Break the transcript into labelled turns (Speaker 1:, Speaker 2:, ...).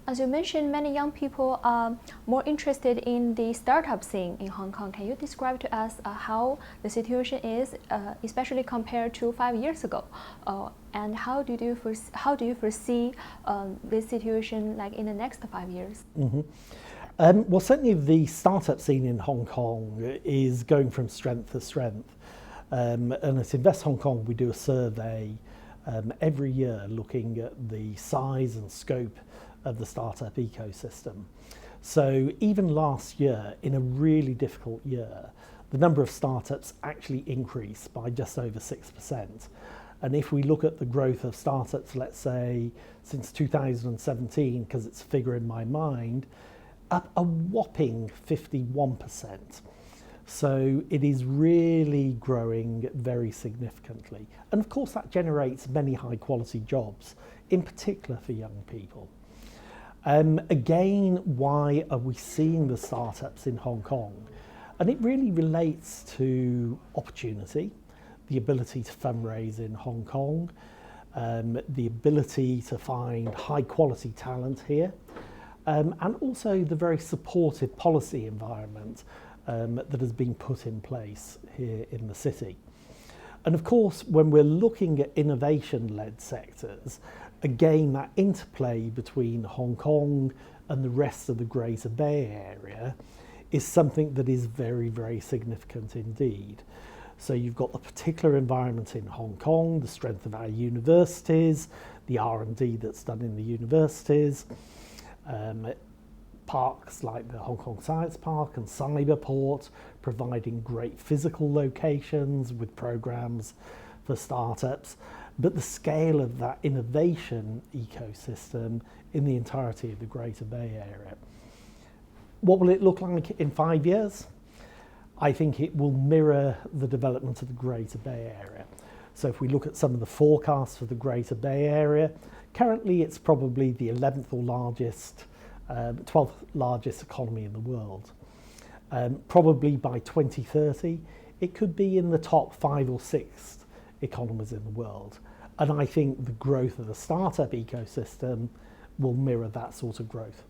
Speaker 1: As you mentioned, many young people are more interested in the startup scene in Hong Kong. Can you describe to us how the situation is, especially compared to 5 years ago? And how do you foresee this situation like in the next 5 years?
Speaker 2: Well, certainly the startup scene in Hong Kong is going from strength to strength. And at Invest Hong Kong, we do a survey every year looking at the size and scope of the startup ecosystem. So even last year, in a really difficult year, the number of startups actually increased by just over 6%. And if we look at the growth of startups, let's say since 2017, because it's a figure in my mind, up a whopping 51%. So it is really growing very significantly. And of course that generates many high quality jobs, in particular for young people. Again, why are we seeing the startups in Hong Kong? And it really relates to opportunity, the ability to fundraise in Hong Kong, the ability to find high quality talent here, and also the very supportive policy environment that has been put in place here in the city. And of course, when we're looking at innovation-led sectors, again, that interplay between Hong Kong and the rest of the Greater Bay Area is something that is very, very significant indeed. So you've got the particular environment in Hong Kong, the strength of our universities, the R&D that's done in the universities, parks like the Hong Kong Science Park and Cyberport, providing great physical locations with programs for startups, but the scale of that innovation ecosystem in the entirety of the Greater Bay Area. What will it look like in 5 years? I think it will mirror the development of the Greater Bay Area. So if we look at some of the forecasts for the Greater Bay Area, currently it's probably the 11th or largest 12th largest economy in the world. Probably by 2030, it could be in the top 5 or 6 economies in the world. And I think the growth of the startup ecosystem will mirror that sort of growth.